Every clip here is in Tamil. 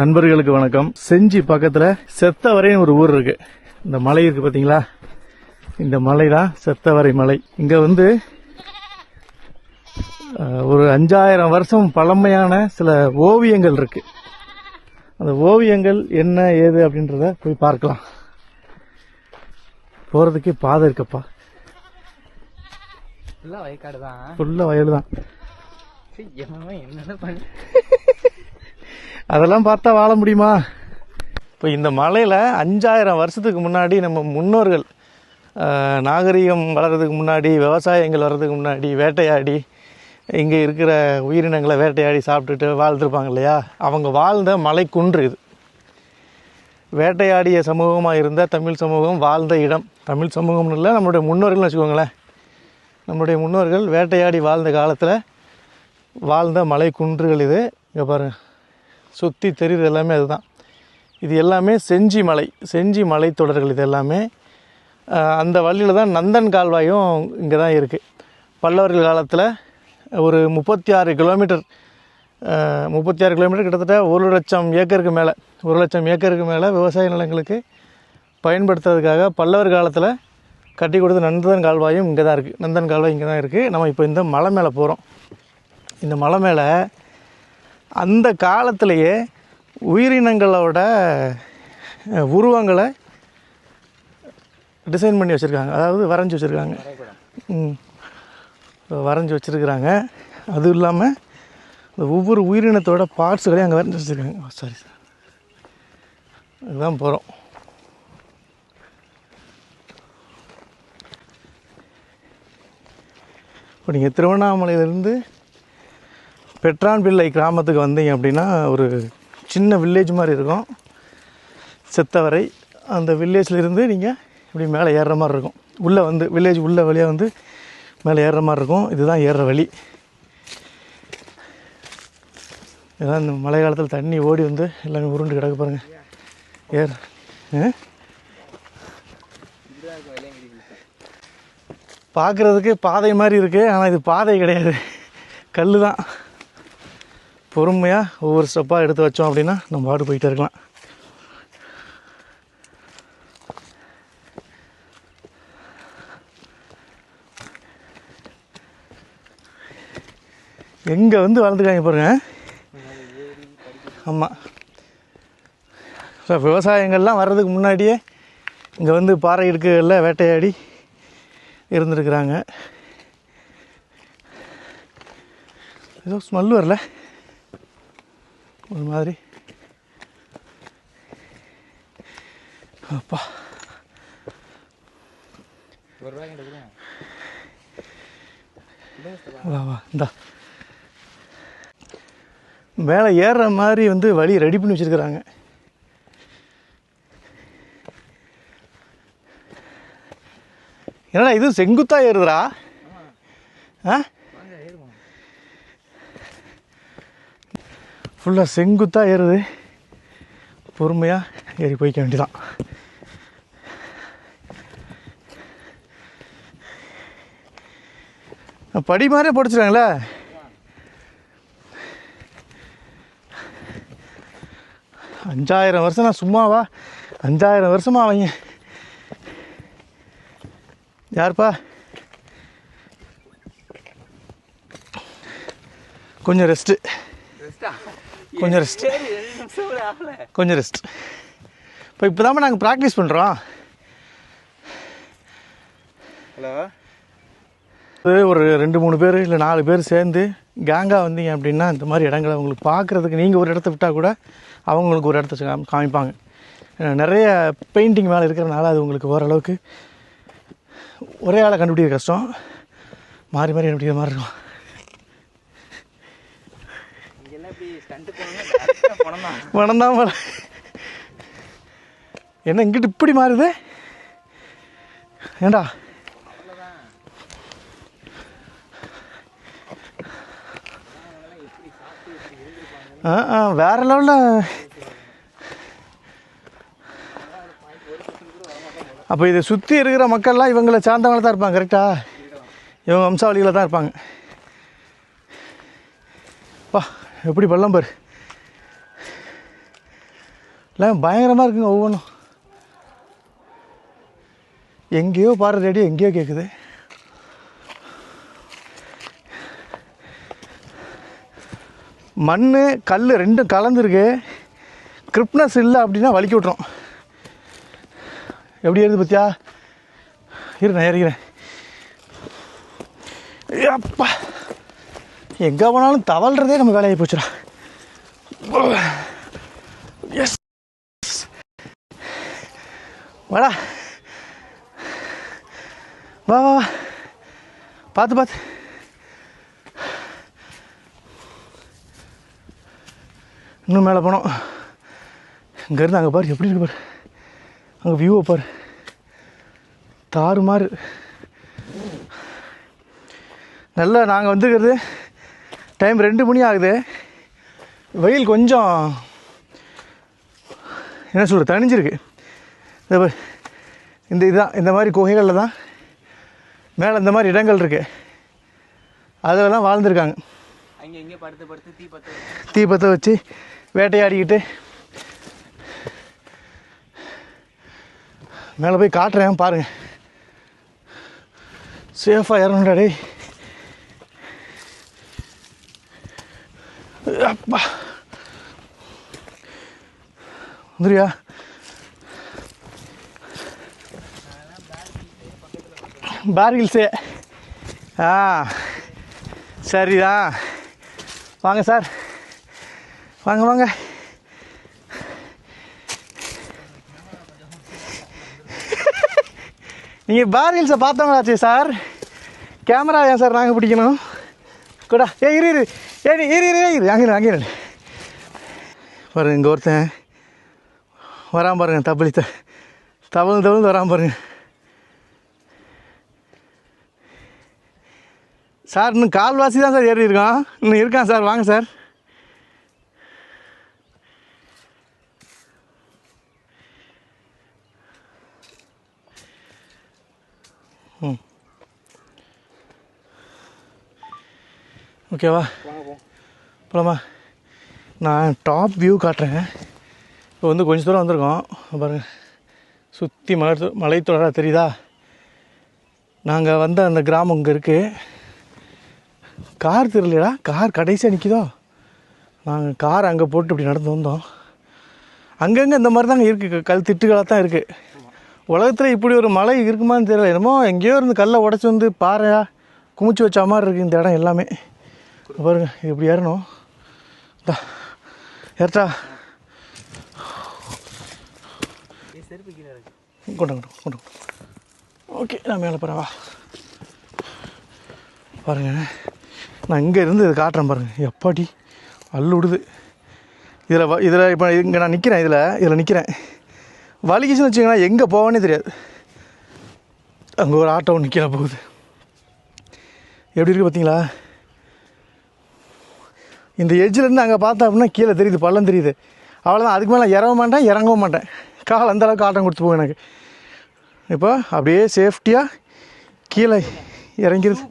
நண்பர்களுக்கு வணக்கம். செஞ்சி பக்கத்துல செத்தவரைன்னு ஒரு ஊர் இருக்கு. இந்த மலை இருக்கு பாத்தீங்களா, இந்த மலை தான் செத்தவரை மலை. இங்க வந்து ஒரு 5000 வருஷம் பழமையான சில ஓவியங்கள் இருக்கு. அந்த ஓவியங்கள் என்ன ஏது அப்படின்றத போய் பார்க்கலாம். போறதுக்கு பாதை இருக்கப்பா, ஃபுல்லா வயல் தான். அதெல்லாம் பார்த்தா வாழ முடியுமா? இப்போ இந்த மலையில் 5000 வருஷத்துக்கு முன்னாடி நம்ம முன்னோர்கள் நாகரிகம் வளர்கிறதுக்கு முன்னாடி, விவசாயங்கள் வர்றதுக்கு முன்னாடி வேட்டையாடி இங்கே இருக்கிற உயிரினங்களை வேட்டையாடி சாப்பிட்டுட்டு வாழ்ந்துருப்பாங்க இல்லையா, அவங்க வாழ்ந்த மலை குன்று இது. வேட்டையாடிய சமூகமாக இருந்த தமிழ் சமூகம் வாழ்ந்த இடம். தமிழ் சமூகம்னு இல்லை, நம்மளுடைய முன்னோர்கள்னு வச்சுக்கோங்களேன். நம்முடைய முன்னோர்கள் வேட்டையாடி வாழ்ந்த காலத்தில் வாழ்ந்த மலை குன்றுகள் இது. இங்கே பாருங்கள், சுற்றி தெரியுது எல்லாமே அதுதான். இது எல்லாமே செஞ்சி மலை, செஞ்சி மலைத்தொடர்கள். இது எல்லாமே அந்த வழியில் தான் நந்தன் கால்வாயும் இங்கே தான் இருக்குது. பல்லவர்கள் காலத்தில் ஒரு 36 கிலோமீட்டர் கிட்டத்தட்ட 1,00,000 ஏக்கருக்கு மேலே 1,00,000 ஏக்கருக்கு மேலே விவசாய நிலங்களுக்கு பயன்படுத்துறதுக்காக பல்லவர் காலத்தில் கட்டி கொடுத்த நந்தன் கால்வாயும் இங்கே தான் இருக்குது. நந்தன் கால்வாய் இங்கே தான் இருக்குது. நம்ம இப்போ இந்த மலை மேலே போகிறோம். இந்த மலை மேலே அந்த காலத்திலேயே உயிரினங்களோட உருவங்களை டிசைன் பண்ணி வச்சுருக்காங்க, அதாவது வரைஞ்சி வச்சுருக்காங்க. வரைஞ்சி வச்சுருக்குறாங்க. அதுவும் இல்லாமல் ஒவ்வொரு உயிரினத்தோட பார்ட்ஸுகளையும் அங்கே வரைஞ்சி வச்சுருக்காங்க. சாரி சார், அதுதான் போகிறோம். இப்போ நீங்கள் திருவண்ணாமலையிலேருந்து பெட்ரான்பிள்ளை கிராமத்துக்கு வந்தீங்க அப்படின்னா ஒரு சின்ன வில்லேஜ் மாதிரி இருக்கும், செத்தவரை. அந்த வில்லேஜ்லேருந்து நீங்கள் இப்படி மேலே ஏறுற மாதிரி இருக்கும். உள்ளே வந்து வில்லேஜ் உள்ள வழியாக வந்து மேலே ஏறுற மாதிரி இருக்கும். இதுதான் ஏறுற வழி. இதான் இந்த மழை காலத்தில் தண்ணி ஓடி வந்து எல்லாமே உருண்டு கிடக்கு பாருங்கள். பார்க்குறதுக்கு பாதை மாதிரி இருக்குது, ஆனால் இது பாதை கிடையாது, கல் தான். பொறுமையாக ஒவ்வொரு ஸ்டெப்பாக எடுத்து வச்சோம் அப்படின்னா நம்ம பாட்டு போயிட்டே இருக்கலாம். எங்கே வந்து வளர்ந்துக்காங்க பாருங்க. ஆமாம், ஸோ விவசாயங்கள்லாம் வர்றதுக்கு முன்னாடியே இங்கே வந்து பாறை இடுக்குகளில் வேட்டையாடி இருந்துருக்குறாங்க. ஏதோ ஸ்மெல் வரல ஒரு மாதிரி. அப்பா வா வா, இந்தா மேலே ஏறுற மாதிரி வந்து வழி ரெடி பண்ணி வச்சுருக்குறாங்க. என்னடா இது செங்குத்தா ஏறுதுடா? ஆ, ஃபுல்லாக செங்குத்தாக ஏறுது. பொறுமையாக ஏறி போய்க்க வேண்டியதான். படி மாதிரியே படிச்சிருக்காங்களே. அஞ்சாயிரம் வருஷம் நான் சும்மாவா? 5000 வருஷமாக அவங்க யாருப்பா? கொஞ்சம் ரெஸ்ட்டு, கொஞ்சம் ரெஸ்ட். இப்போ தான் நாங்கள் ப்ராக்டிஸ் பண்ணுறோம். ஹலோ, ஒரு 2-3 பேர் இல்லை 4 பேர் சேர்ந்து கேங்காக வந்தீங்க அப்படின்னா இந்த மாதிரி இடங்களை உங்களுக்கு பார்க்குறதுக்கு, நீங்கள் ஒரு இடத்த விட்டால் கூட அவங்களுக்கு ஒரு இடத்த காமிப்பாங்க. நிறைய பெயிண்டிங் மேலே இருக்கிறனால அது உங்களுக்கு ஓரளவுக்கு ஒரே ஆளை கண்டுபிடிக்கிற கஷ்டம். மாறி மாறி கண்டுபிடிக்கிற மாதிரி இருக்கும். பணம்தான் போல. என்ன இங்கிட்டு இப்படி மாறுது? ஏண்டா வேற லெவலில். அப்போ இதை சுற்றி இருக்கிற மக்கள்லாம் இவங்களை சார்ந்தவங்கள தான் இருப்பாங்க. கரெக்டா? இவங்க வம்சாவளியில் தான் இருப்பாங்க. பா எப்படி பள்ளம் பாரு. இல்லை பயங்கரமாக இருக்குங்க ஒவ்வொன்றும். எங்கேயோ பாடுற ரேடியோ எங்கேயோ கேட்குது. மண் கல் ரெண்டும் கலந்துருக்கு. கிரிப்னஸ் இல்லை அப்படின்னா வலிக்கி விட்றோம். எப்படி இருக்குது பத்தியா? நான் ஏறிக்கிறேன். அப்பா எங்கே போனாலும் தவழ்கிறதே நம்ம வேலையை போச்சுடா. எஸ் வாடா, வா வா வா, பார்த்து பார்த்து. இன்னும் மேலே போனோம். இங்கேருந்து அங்கே பாரு எப்படி இருக்கு பாரு. அங்கே வியூவை பாரு, தாறுமாறு. நல்லா நாங்கள் வந்துருக்கிறது டைம் 2 மணி ஆகுது. வெயில் கொஞ்சம் என்ன சொல்கிறது தணிஞ்சிருக்கு. இந்த இதுதான் இந்த மாதிரி குகைகளில் தான் மேலே இந்த மாதிரி இடங்கள் இருக்குது. அதில் தான் வாழ்ந்துருக்காங்க. அங்கே இங்கே படுத்து படுத்து தீ பற்ற வச்சு வேட்டையாடிக்கிட்டு. மேலே போய் காட்டுறேன் பாருங்கள். சேஃபாக இறங்குடா டேய். அப்பா வந்துரியா? பார்கில்ஸு சரிதான். வாங்க சார், வாங்க வாங்க. நீங்கள் பார்கில்ஸை பார்த்தவங்களாச்சே சார். கேமரா ஏன் சார் நாங்கள் பிடிக்கணும் கூட? இரு இரு ஏறி இரு இரு இரு அங்கே அங்கே பாருங்க. இங்கே ஒருத்தன் வராமல் பாருங்க. தவழ்ந்து வராமல் பாருங்க சார். இன்னும் கால்வாசி தான் சார் ஏறி இருக்கான். இன்னும் இருக்கான் சார். வாங்க சார். ஓகேவா? போலாமா? நான் டாப் வியூ காட்டுறேன். இப்போ வந்து கொஞ்சம் தூரம் வந்திருக்கோம் பாருங்கள். சுற்றி மலைத்தொடராக தெரியுதா? நாங்கள் வந்த அந்த கிராமம் இங்கே இருக்குது. கார் தெரியலடா, கார் கடைசியாக நிற்கிதோ. நாங்கள் கார் அங்கே போட்டு இப்படி நடந்து வந்தோம். அங்கங்கே இந்த மாதிரி தாங்க இருக்குது. கல் திட்டுகளாக தான் இருக்குது. உலகத்தில் இப்படி ஒரு மலை இருக்குமான்னு தெரியல. என்னமோ எங்கேயோ இருந்து கல்லை உடச்சி வந்து பாறையாக குமிச்சு வச்ச மாதிரி இருக்குது இந்த இடம் எல்லாமே. பாருங்க, இது இப்படி ஏறணும். ஏற்றா கொண்டு ஓகே. நான் மேலே போகிறேன் வா. பாருங்கள், நான் இங்கே இருந்து இதை காட்டுறேன் பாருங்கள். எப்பாடி அள்ளு விடுது. இதில் இப்போ இங்கே நான் நிற்கிறேன். இதில் நிற்கிறேன். வலிக்குச்சுன்னு வச்சுக்கோங்களேன், எங்கே போவானே தெரியாது. அங்கே ஒரு ஆட்டோ நிற்கல போகுது. எப்படி இருக்குது பார்த்தீங்களா? இந்த எட்ஜிலேருந்து அங்கே பார்த்தா அப்படின்னா கீழே தெரியுது, பள்ளம் தெரியுது. அவ்வளோதான். அதுக்கு மேலே இறங்கவும் மாட்டேன். கால் அந்தளவுக்கு ஆட்டம் கொடுத்து போகும் எனக்கு. இப்போ அப்படியே சேஃப்டியாக கீழே இறங்கிடுது.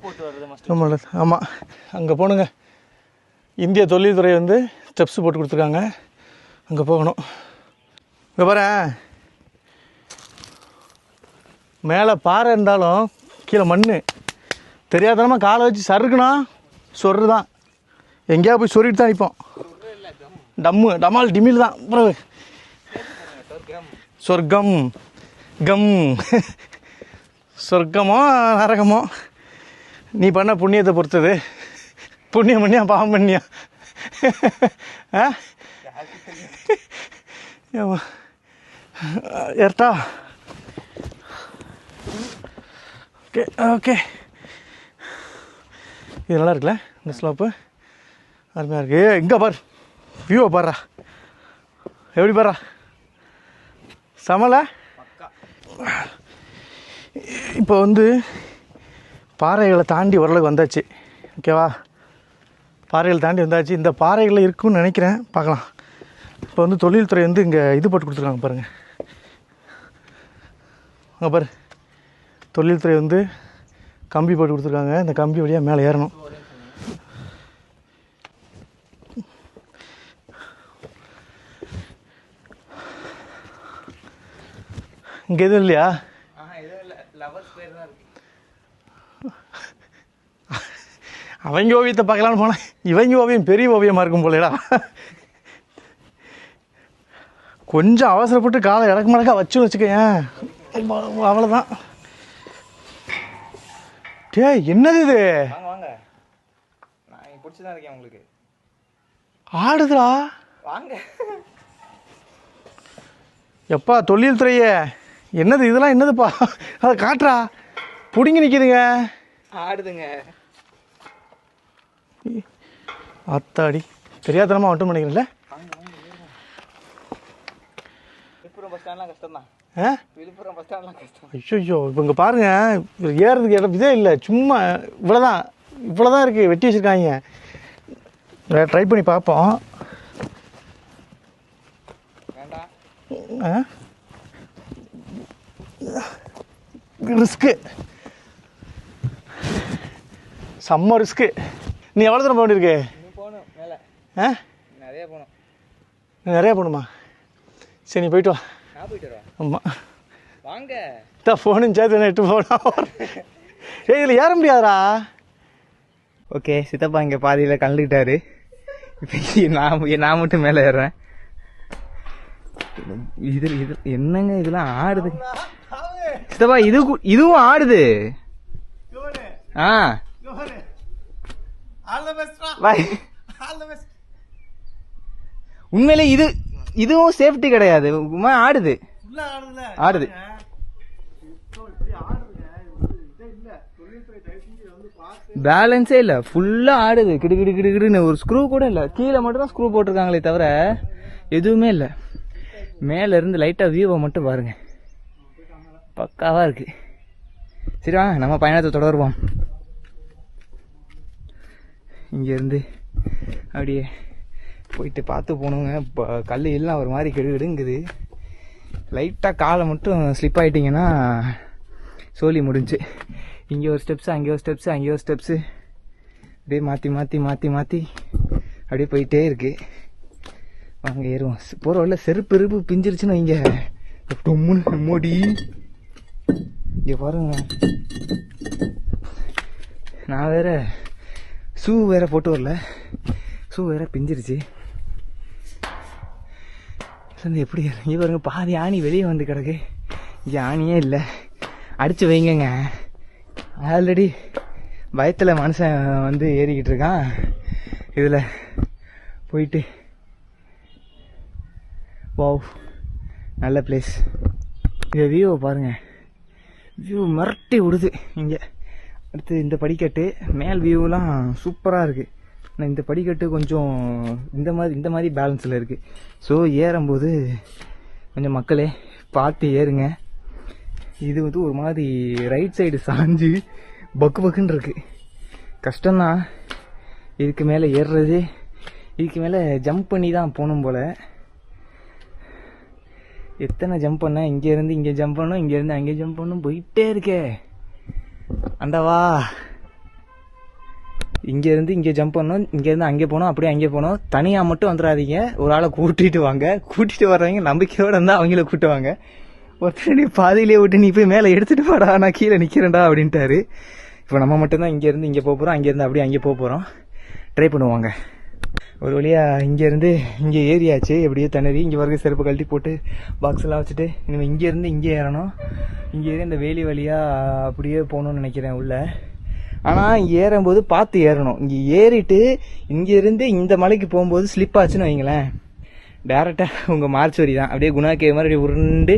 ரொம்ப நல்லது. ஆமாம், அங்கே போகணுங்க. இந்திய தொழில்துறை வந்து ஸ்டெப்ஸ் போட்டு கொடுத்துருக்காங்க. அங்கே போகணும். இங்கே பாரேன், மேலே பாறை இருந்தாலும் கீழே மண். தெரியாதனமாக காலை வச்சு சறுக்குனா சொரு தான். எங்கேயா போய் சொருகிட்டு தான் நிற்போம். டமால் டிமில் தான். அப்புறம் சொர்க்கம் கம் சொர்க்கமோ நரகமோ நீ பண்ண புண்ணியத்தை பொறுத்தது. புண்ணியம் பண்ணியா பாவம் பண்ணியா? ஏர்ட்டா? Okay okay. இது நல்லா இருக்குல்ல இந்த ஸ்லோப்பு? அருமையாக இருக்கு. இங்கே பாரு, வியூவை பாருறா. எப்படி பாருறா, சமலை. இப்போ வந்து பாறைகளை தாண்டி ஓரளவுக்கு வந்தாச்சு. ஓகேவா? பாறைகளை தாண்டி வந்தாச்சு. இந்த பாறைகளில் இருக்குன்னு நினைக்கிறேன். பார்க்கலாம். இப்போ வந்து தொழில்துறை வந்து இங்கே இது போட்டு கொடுத்துருக்காங்க பாருங்கள். அங்கே பாரு, தொழில்துறை வந்து கம்பி போட்டு கொடுத்துருக்காங்க. இந்த கம்பி வழியாக மேலே ஏறணும். இங்கே எதுவும் இல்லையா? எதுவும் இல்லை, லவர்ஸ் பேர் தான் இருக்கு. அவங்க ஓவியத்தை பார்க்கலான்னு போனேன், இவங்க ஓவியம் பெரிய ஓவியமாக இருக்கும் போலேடா. கொஞ்சம் அவசரப்பட்டு காலை இடக்கு மடக்கா வச்சுன்னு வச்சுக்கேன், அவ்வளோதான். டே என்னது இது? வாங்க வாங்க, நான் இங்கே பிடிச்சி தான் இருக்கேன் உங்களுக்கு. ஆடுதுடா. வாங்க. எப்பா தொழில் துறையே, என்னது இதெல்லாம் என்னதுப்பா? அதை காட்டுறா, பிடிங்கி நிற்கிதுங்க. ஆடுதுங்க. அத்தாடி, தெரியாதனமாக மட்டும் நினைக்கிறேன்ல. விழுப்புரம் பஸ் ஸ்டாண்ட்லாம் கஷ்டம் தான். விழுப்புரம் பஸ் ஸ்டாண்ட்லாம் கஷ்டம். ஐயோ, இப்போ இங்கே பாருங்கள், ஏறதுக்கு இடம் இதே இல்லை, சும்மா இவ்வளோதான் இருக்குது, வெட்டி வச்சுருக்காங்க. ட்ரை பண்ணி பார்ப்போம். வேண்டாம், ரிஸ்க்கு, செம்ம ரிஸ்க்கு. நீ எவ்வளோ தூரம் போக வேண்டியிருக்கு? இன்னும் போகணும் மேலே. நிறைய போகணும். நிறையா போகணுமா? சரி, நீ போயிட்டு வா. நான் போயிட்டு வரேன். ஆமாம், வாங்க. தான் ஃபோனும் சேர்த்து எட்டு போகணும். இதில் ஏற முடியாதா? ஓகே, சித்தப்பா இங்கே பாதியில் கலந்துக்கிட்டாரு. இப்போ நான் மட்டும் மேலே ஏறுறேன். இது என்னங்க இதெல்லாம் ஆடுது சித்தப்பா? இதுவும் ஆடுது. உண்மையிலே இதுவும் சேஃப்டி கிடையாது, ஆடுது ஆடுது. பேலன்ஸே இல்ல, ஃபுல்லா ஆடுது, கிடு கிடு கிடு கிடுன்னு. ஒரு ஸ்க்ரூ கூட இல்ல, கீழே மட்டும் தான் ஸ்க்ரூ போட்டிருக்காங்களே தவிர எதுவுமே இல்ல. மேல இருந்து லைட்டா வியூவை மட்டும் பாருங்க, பக்காவா இருக்கு. சரி வாங்க, நம்ம பயணத்தை தொடருவோம். இங்க இருந்து அப்படியே போயிட்டு பார்த்து போகணுங்க. இப்போ கல் எல்லாம் ஒரு மாதிரி கெடுங்குது. லைட்டாக காலை மட்டும் ஸ்லிப் ஆகிட்டிங்கன்னா சோலி முடிஞ்சு. இங்கே ஒரு ஸ்டெப்ஸு, அங்கே ஒரு ஸ்டெப்ஸு, அங்கே ஒரு ஸ்டெப்ஸு, அப்படியே மாற்றி மாற்றி மாற்றி மாற்றி அப்படியே போயிட்டே இருக்கு. வாங்க ஏறுவோம். போகிற வழில செருப்பு இருப்பு பிஞ்சிருச்சுன்னு வைங்க, டொம்முன்னு மோடி. இங்கே பாருங்க, நான் வேற ஷூ வேற போட்டு வரல, ஷூ வேற பிஞ்சிருச்சு. எப்படி இங்கே பாருங்க, பாதி ஆணி வெளியே வந்து கிடக்கு. இங்கே ஆணியே இல்லை, அடித்து வைங்கங்க. ஆல்ரெடி பயத்தில் மனுஷன் வந்து ஏறிக்கிட்டு இருக்கான், இதில் போயிட்டு. வாவ், நல்ல பிளேஸ். இந்த வியூவை பாருங்கள், வியூ மிரட்டி விடுது இங்கே. அடுத்து இந்த படிக்கட்டு, மேல் வியூலாம் சூப்பராக இருக்குது. ஆனால் இந்த படிக்கட்டு கொஞ்சம் இந்த மாதிரி பேலன்ஸில் இருக்குது. ஸோ ஏறும்போது கொஞ்சம் மக்களே பார்த்து ஏறுங்க. இது வந்து ஒரு மாதிரி ரைட் சைடு சாஞ்சு பக்கு பக்குன்னு இருக்குது, கஷ்டம்தான். இதுக்கு மேலே ஏறுறது, இதுக்கு மேலே ஜம்ப் பண்ணி தான் போகணும் போல். எத்தனை ஜம்ப் பண்ண, இங்கேருந்து இங்கே ஜம்ப் பண்ணணும், இங்கேருந்து அங்கே ஜம்ப் பண்ணணும், போயிட்டே இருக்கே. அண்டவா, இங்கேருந்து இங்கே ஜம்ப் பண்ணணும், இங்கேருந்து அங்கே போகணும், அப்படியே அங்கே போகணும். தனியாக மட்டும் வந்துடாதீங்க, ஒரு ஆளை கூட்டிகிட்டு வாங்க. கூட்டிகிட்டு வர்றவங்க நம்பிக்கையோடு இருந்தால் அவங்கள கூட்டுவாங்க. ஒருத்தர் நீ பாதியிலே விட்டு நீ போய் மேலே எடுத்துகிட்டு வாடா, நான் கீழே நிற்கிறேன்டா அப்படின்ட்டாரு. இப்போ நம்ம மட்டும்தான் இங்கேருந்து இங்கே போக போகிறோம், அங்கேருந்து அப்படியே அங்கே போக போகிறோம். ட்ரை பண்ணுவாங்க. ஒரு வழியாக இங்கேருந்து இங்கே ஏறியாச்சு. எப்படியோ திணறி இங்கே வரைக்கும் செருப்பு கழட்டி போட்டு பாக்ஸ்லாம் வச்சுட்டு இனிமேல் இங்கேருந்து இங்கே ஏறணும். இங்கே ஏறி இந்த வேலி வழியாக அப்படியே போகணுன்னு நினைக்கிறேன் உள்ள. ஆனால் இங்கே ஏறும்போது பார்த்து ஏறணும். இங்கே ஏறிட்டு இங்கேருந்து இந்த மலைக்கு போகும்போது ஸ்லிப் ஆச்சுன்னு வைங்களேன், டேரெக்டாக உங்கள் மார்ச் வரி தான், அப்படியே குணா கேவ் மாதிரி உருண்டு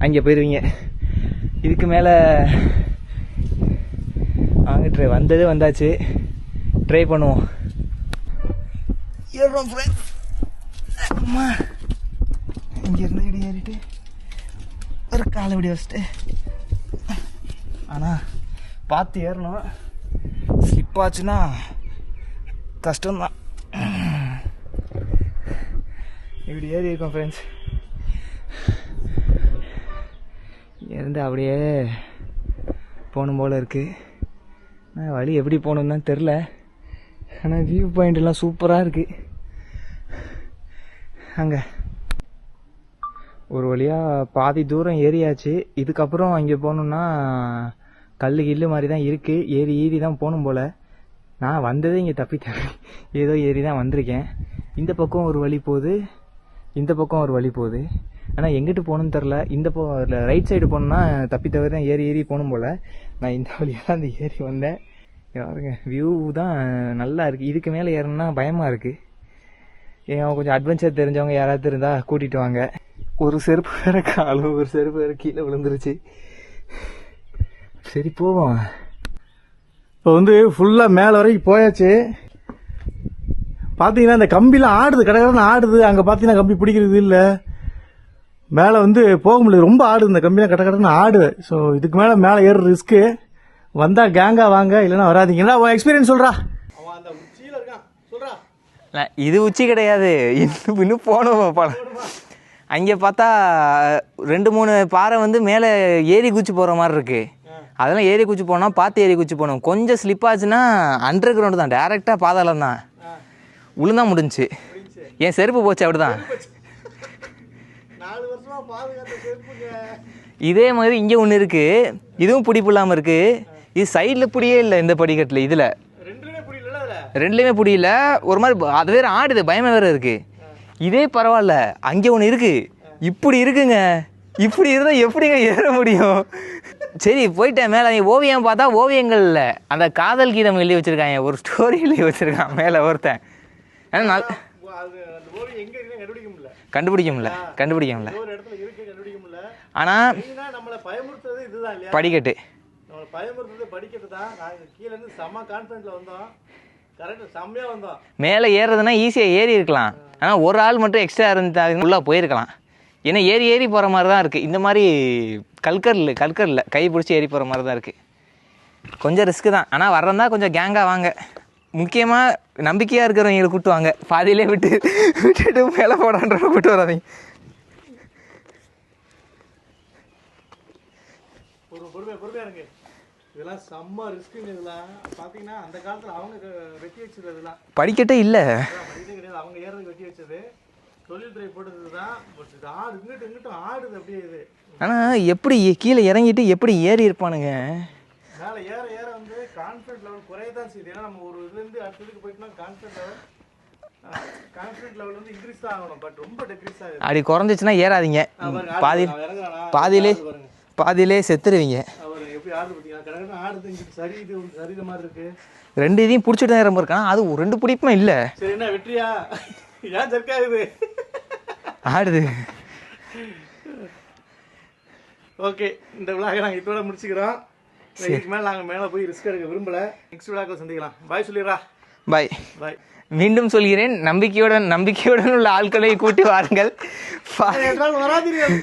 அங்கே போயிடுவீங்க. இதுக்கு மேலே வாங்க, வந்தது வந்தாச்சு, ட்ரை பண்ணுவோம். ஏறுறோம் ஃப்ரெண்ட்ஸ். அம்மா, இங்கேருந்து இப்படி ஏறிட்டு ஒரு காலை இப்படி வச்சுட்டு, ஆனால் பார்த்து ஏறணும். ஸ்லிப் ஆச்சுன்னா கஷ்டம்தான். இப்படி ஏறி இருக்கோம் ஃப்ரெண்ட்ஸ். இங்கேருந்து அப்படியே போகணும் போல் இருக்குது. ஆனால் வழி எப்படி போகணுன்னு தான் தெரில. ஆனால் வியூ பாயிண்ட் எல்லாம் சூப்பராக இருக்குது. அங்கே ஒரு வழியாக பாதி தூரம் ஏறியாச்சு. இதுக்கப்புறம் அங்கே போகணுன்னா கல் கில்லு மாதிரி தான் இருக்குது. ஏறி தான் போகணும் போல். நான் வந்ததே இங்கே தப்பி ஏதோ ஏறி தான் வந்திருக்கேன். இந்த பக்கம் ஒரு வழி போகுது, இந்த பக்கம் ஒரு வழி போகுது. ஆனால் எங்கிட்டு போகணுன்னு தெரில. இந்த ரைட் சைடு போகணுன்னா தப்பி தவிர தான் ஏறி போகணும் போல். நான் இந்த வழியாக அந்த ஏறி வந்தேன். பாருங்க வியூ தான் நல்லா இருக்குது. இதுக்கு மேலே ஏறணுன்னா பயமாக இருக்குது. கொஞ்சம் அட்வென்ச்சர் தெரிஞ்சவங்க யாராவது இருந்தால் கூட்டிகிட்டு வாங்க. ஒரு செருப்பு வேற காலும், ஒரு செருப்பு வேற கீழே விழுந்துருச்சு. சரி போவோம். இப்போ வந்து ஃபுல்லாக மேலே வரைக்கும் போயாச்சு. பார்த்தீங்கன்னா இந்த கம்பிலாம் ஆடுது, கடற்கடன்னு ஆடுது. அங்கே பார்த்தீங்கன்னா கம்பி பிடிக்கிறது இல்லை. மேலே வந்து போக முடியல, ரொம்ப ஆடுது இந்த கம்பிலாம், கடற்கடன்னு ஆடுது. ஸோ இதுக்கு மேலே ஏற ரிஸ்க்கு. வந்தால் கேங்காக வாங்க, இல்லைன்னா வராதிங்க. என்ன உன் எக்ஸ்பீரியன்ஸ் சொல்கிறா? அவன் அந்த உச்சியில் இருக்கான், சொல்கிறா. இது உச்சி கிடையாது, இன்னும் போகணும். அங்கே பார்த்தா 2-3 பாறை வந்து மேலே ஏறி குச்சி போகிற மாதிரி இருக்குது. அதெல்லாம் ஏறி குச்சி போனால் பார்த்து ஏறி குச்சி போகணும். கொஞ்சம் ஸ்லிப் ஆச்சுன்னா அண்டர் கிரவுண்டு தான், டேரெக்டாக பாதாளம் தான். உளுந்தா முடிஞ்சு. என் செருப்பு போச்சு அப்படிதான். இதே மாதிரி இங்கே ஒன்று இருக்குது, இதுவும் பிடிப்பு இல்லாமல் இருக்குது. இது சைடில் பிடியே இல்லை இந்த படிக்கட்டில். இதில் ரெண்டுலேயுமே பிடியில. ஒரு மாதிரி அது வேறு ஆடுது, பயமாக வேறு இருக்குது. இதே பரவாயில்ல, அங்கே ஒன்று இருக்குது, இப்படி இருக்குங்க. இப்படி இருந்தால் எப்படிங்க ஏற முடியும்? சரி போயிட்டேன் மேலே. ஓவியம் பார்த்தா ஓவியங்களில் அந்த காதல் கீதம் எழுதி வச்சுருக்காங்க, ஒரு ஸ்டோரி எழுதி வச்சுருக்கான் மேலே ஒருத்தன். ஆனால் கண்டுபிடிக்க முடியல. ஆனால் படிக்கட்டு மேலே ஏறுறதுன்னா ஈஸியாக ஏறி இருக்கலாம். ஆனால் ஒரு ஆள் மட்டும் எக்ஸ்ட்ரா இருந்தால் உள்ளே போயிருக்கலாம். ஏன்னா ஏறி போகிற மாதிரி தான் இருக்குது. இந்த மாதிரி கல்கரில் கை பிடிச்சி ஏறி போகிற மாதிரி தான் இருக்குது. கொஞ்சம் ரிஸ்க்கு தான். ஆனால் வர்றதா கொஞ்சம் கேங்காக வாங்க. முக்கியமாக நம்பிக்கையாக இருக்கிறவங்களை கூப்பிட்டு வாங்க. பாதியிலே விட்டுட்டு மேலே போடான்றவங்க கூப்பிட்டு வராதீங்க. பொறுமையாக இருங்க. இதெல்லாம் செம்ம ரிஸ்க்குங்க. இதெல்லாம் பார்த்தீங்கன்னா அந்த காலத்தில் அவங்க வெட்டி வச்சது. இதெல்லாம் படிக்கட்டே இல்லை, கிடையாது. அவங்க ஏறதுக்கு வெட்டி வச்சது, தொழில்துறை போட்டது தான். பட் இது ஆடு, இங்கிட்டும் ஆடுது அப்படியே இது. ஆனால் எப்படி கீழே இறங்கிட்டு எப்படி ஏறி இருப்பானுங்க? மேலே ஏற வந்து கான்ஃபிடன்ட் லெவல் குறைய தான் செய்யுது. ஏன்னா நம்ம ஒரு இதுலேருந்து அடுத்ததுக்கு போயிட்டோம்னா கான்ஃபிடன்ட் லெவல் வந்து இன்க்ரீஸ் தான் ஆகணும். பட் ரொம்ப டிக்ரீஸ் ஆகுது. அப்படி குறைஞ்சிச்சுன்னா ஏறாதீங்க. பாதியிலே செத்துருவீங்க. ரெண்டு இதையும் பிடிச்சிட்டு தான் ஏற இருக்கான். அது 2 பிடிப்புமே இல்லை. சரி என்ன வெற்றியா? ஏன் ஜர்க்காகுது ஆடுது. ஓகே, இந்த விழாவை நாங்கள் இதோட முடிச்சுக்கிறோம். இதுக்கு மேலே நாங்கள் மேலே போய் ரிஸ்க் எடுக்க விரும்பலை. நெக்ஸ்ட் விழாக்களை சந்திக்கலாம். பாய் சொல்லிடுறா. பாய். பாய். மீண்டும் சொல்கிறேன், நம்பிக்கையுடன் உள்ள ஆட்களை கூட்டி வாருங்கள். வராதீர்கள்.